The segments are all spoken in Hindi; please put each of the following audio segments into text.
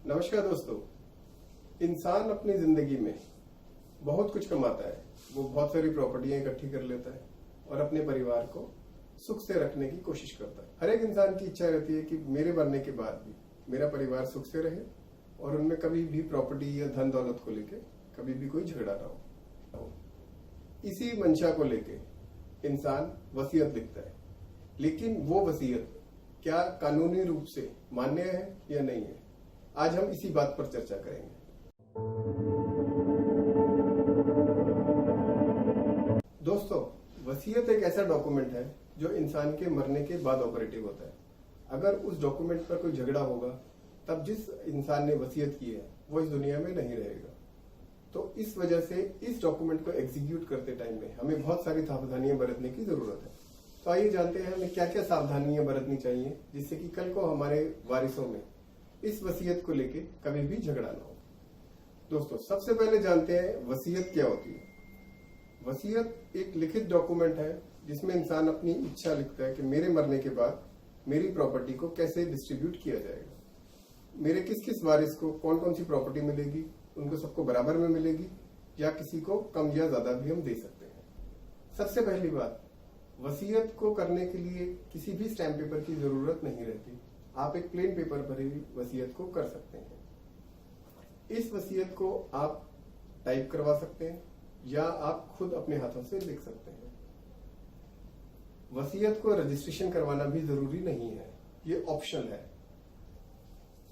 नमस्कार दोस्तों। इंसान अपनी जिंदगी में बहुत कुछ कमाता है। वो बहुत सारी प्रॉपर्टियां इकट्ठी कर लेता है और अपने परिवार को सुख से रखने की कोशिश करता है। हर एक इंसान की इच्छा रहती है कि मेरे मरने के बाद भी मेरा परिवार सुख से रहे और उनमें कभी भी प्रॉपर्टी या धन दौलत को लेके कभी भी कोई झगड़ा ना हो। इसी मंशा को लेके इंसान वसीयत लिखता है, लेकिन वो वसीयत क्या कानूनी रूप से मान्य है या नहीं है, आज हम इसी बात पर चर्चा करेंगे। दोस्तों, वसीयत एक ऐसा डॉक्यूमेंट है जो इंसान के मरने के बाद ऑपरेटिव होता है। अगर उस डॉक्यूमेंट पर कोई झगड़ा होगा तब जिस इंसान ने वसीयत की है वो इस दुनिया में नहीं रहेगा। तो इस वजह से इस डॉक्यूमेंट को एग्जीक्यूट करते टाइम में हमें बहुत सारी सावधानियां बरतने की जरूरत है। तो आइए जानते हैं हमें क्या क्या सावधानियां बरतनी चाहिए जिससे कि कल को हमारे वारिसों में इस वसीयत को लेके कभी भी झगड़ा ना हो। दोस्तों, सबसे पहले जानते हैं वसीयत क्या होती है। वसीयत एक लिखित डॉक्यूमेंट है जिसमें इंसान अपनी इच्छा लिखता है कि मेरे मरने के बाद मेरी प्रॉपर्टी को कैसे डिस्ट्रीब्यूट किया जाएगा, मेरे किस किस वारिस को कौन कौन सी प्रॉपर्टी मिलेगी, उनको सबको बराबर में मिलेगी या किसी को कम या ज्यादा भी हम दे सकते हैं। सबसे पहली बात, वसीयत को करने के लिए किसी भी स्टैम्प पेपर की जरूरत नहीं रहती। आप एक प्लेन पेपर पर ही वसीयत को कर सकते हैं। इस वसीयत को आप टाइप करवा सकते हैं या आप खुद अपने हाथों से लिख सकते हैं। वसीयत को रजिस्ट्रेशन करवाना भी जरूरी नहीं है, ये ऑप्शनल है।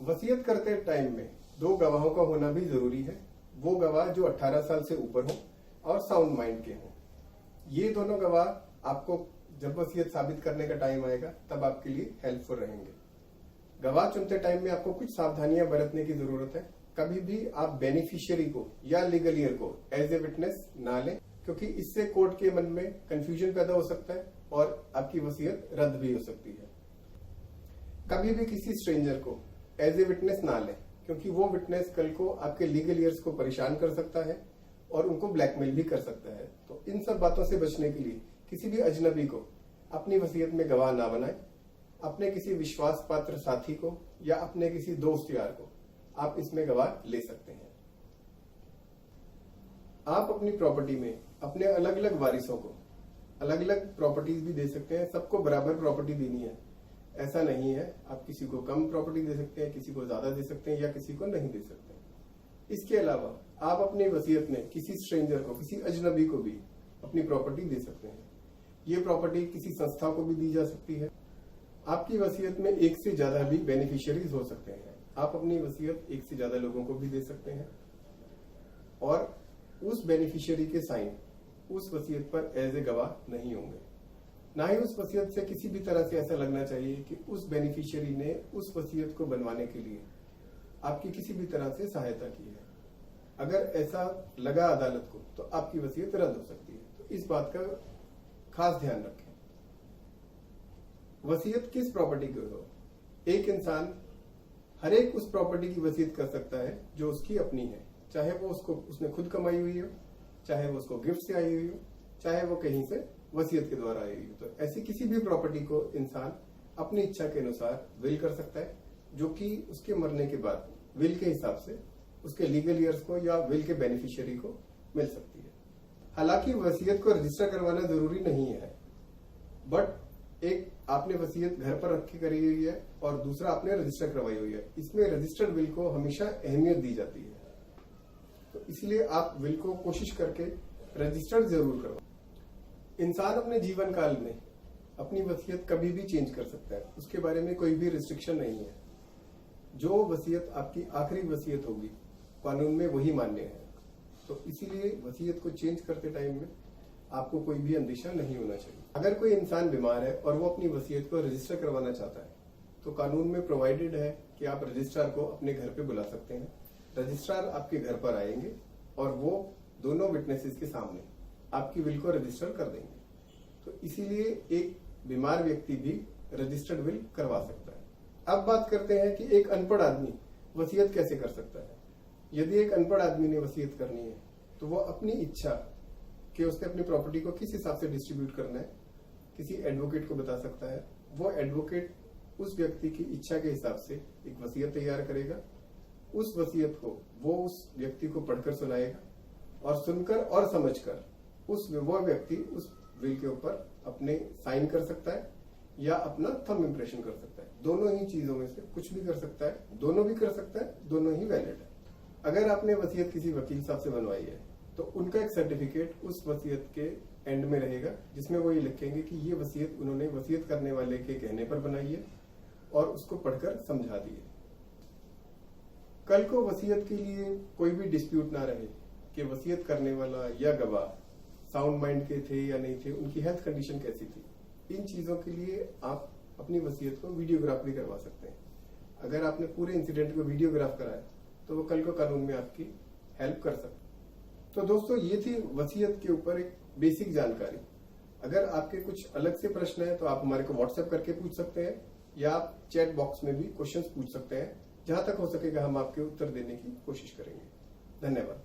वसीयत करते टाइम में 2 गवाहों का होना भी जरूरी है। वो गवाह जो 18 साल से ऊपर हो और साउंड माइंड के हों। ये दोनों गवाह आपको जब वसीयत साबित करने का टाइम आएगा तब आपके लिए हेल्पफुल रहेंगे। गवाह चुनते टाइम में आपको कुछ सावधानियां बरतने की जरूरत है। कभी भी आप बेनिफिशियरी को या लीगलियर को एज ए विटनेस ना लें, क्योंकि इससे कोर्ट के मन में कंफ्यूजन पैदा हो सकता है और आपकी वसीयत रद्द भी हो सकती है। कभी भी किसी स्ट्रेंजर को एज ए विटनेस ना लें, क्योंकि वो विटनेस कल को आपके लीगलियर्स को परेशान कर सकता है और उनको ब्लैकमेल भी कर सकता है। तो इन सब बातों से बचने के लिए किसी भी अजनबी को अपनी वसीयत में गवाह ना बनाएं। अपने किसी विश्वास पात्र साथी को या अपने किसी दोस्त यार को आप इसमें गवाह ले सकते हैं। आप अपनी प्रॉपर्टी में अपने अलग अलग वारिसों को अलग अलग प्रॉपर्टीज भी दे सकते हैं। सबको बराबर प्रॉपर्टी देनी है ऐसा नहीं है। आप किसी को कम प्रॉपर्टी दे सकते हैं, किसी को ज्यादा दे सकते हैं या किसी को नहीं दे सकते। इसके अलावा आप अपनी वसीयत में किसी स्ट्रेंजर को, किसी अजनबी को भी अपनी प्रॉपर्टी दे सकते हैं। ये प्रॉपर्टी किसी संस्था को भी दी जा सकती है। आपकी वसीयत में एक से ज्यादा भी बेनिफिशियरीज हो सकते हैं। आप अपनी वसीयत एक से ज्यादा लोगों को भी दे सकते हैं और उस बेनिफिशियरी के साइन उस वसीयत पर एज ए गवाह नहीं होंगे। ना ही उस वसीयत से किसी भी तरह से ऐसा लगना चाहिए कि उस बेनिफिशियरी ने उस वसीयत को बनवाने के लिए आपकी किसी भी तरह से सहायता की है। अगर ऐसा लगा अदालत को तो आपकी वसीयत रद्द हो सकती है। तो इस बात का खास ध्यान रखें। वसीयत किस प्रॉपर्टी की हो? एक इंसान हर एक उस प्रॉपर्टी की वसीयत कर सकता है जो उसकी अपनी है, चाहे वो उसने खुद कमाई हुई हो, चाहे वो उसको गिफ्ट से आई हुई हो, चाहे वो कहीं से वसीयत के द्वारा आई हुई हो। तो ऐसी किसी भी प्रॉपर्टी को इंसान अपनी इच्छा के अनुसार विल कर सकता है, जो कि उसके मरने के बाद विल के हिसाब से उसके लीगलियर्स को या विल के बेनिफिशियरी को मिल सकती है। हालांकि वसीयत को रजिस्टर करवाना जरूरी नहीं है, बट एक आपने वसीयत घर पर रख के करी हुई है और दूसरा आपने रजिस्टर करवाई हुई है। इसमें रजिस्टर्ड विल को हमेशा अहमियत दी जाती है। तो इसलिए आप विल को कोशिश करके रजिस्टर्ड जरूर करवाएं। इंसान अपने जीवन काल में अपनी वसीयत कभी भी चेंज कर सकता है, उसके बारे में कोई भी रिस्ट्रिक्शन नहीं है। जो वसीयत आपकी आखिरी वसीयत होगी कानून में वही मान्य है। तो इसीलिए वसीयत को चेंज करते टाइम में आपको कोई भी अंदेशा नहीं होना चाहिए। अगर कोई इंसान बीमार है और वो अपनी वसीयत को रजिस्टर करवाना चाहता है तो कानून में प्रोवाइडेड है कि आप रजिस्ट्रार को अपने घर पे बुला सकते हैं। रजिस्ट्रार आपके घर पर आएंगे और वो दोनों विटनेसेस के सामने आपकी विल को रजिस्टर कर देंगे। तो इसीलिए एक बीमार व्यक्ति भी रजिस्टर्ड विल करवा सकता है। अब बात करते हैं कि एक अनपढ़ आदमी वसीयत कैसे कर सकता है। यदि एक अनपढ़ आदमी ने वसीयत करनी है तो वो अपनी इच्छा कि उसने अपनी प्रॉपर्टी को किस हिसाब से डिस्ट्रीब्यूट करना है किसी एडवोकेट को बता सकता है। वो एडवोकेट उस व्यक्ति की इच्छा के हिसाब से एक वसीयत तैयार करेगा उस वसीयत को वो उस व्यक्ति को पढ़कर सुनाएगा और सुनकर और समझकर वो व्यक्ति उस विल के ऊपर अपने साइन कर सकता है या अपना थंब इम्प्रेशन कर सकता है। दोनों ही चीजों में से कुछ भी कर सकता है, दोनों भी कर सकता है, दोनों ही वैलिड है। अगर आपने वसीयत किसी वकील साहब से बनवाई है तो उनका एक सर्टिफिकेट उस वसीयत के एंड में रहेगा जिसमें वो ये लिखेंगे कि ये वसीयत उन्होंने वसीयत करने वाले के कहने पर बनाई है और उसको पढ़कर समझा दी है। कल को वसीयत के लिए कोई भी डिस्प्यूट ना रहे कि वसीयत करने वाला या गवाह साउंड माइंड के थे या नहीं थे, उनकी हेल्थ कंडीशन कैसी थी, इन चीजों के लिए आप अपनी वसीयत को वीडियोग्राफ भी करवा सकते हैं। अगर आपने पूरे इंसिडेंट को वीडियोग्राफ कराया तो वो कल को कानून में आपकी हेल्प कर सकते। तो दोस्तों, ये थी वसीयत के ऊपर एक बेसिक जानकारी। अगर आपके कुछ अलग से प्रश्न है तो आप हमारे को व्हाट्सएप करके पूछ सकते हैं या आप चैट बॉक्स में भी क्वेश्चंस पूछ सकते हैं। जहां तक हो सकेगा हम आपके उत्तर देने की कोशिश करेंगे। धन्यवाद।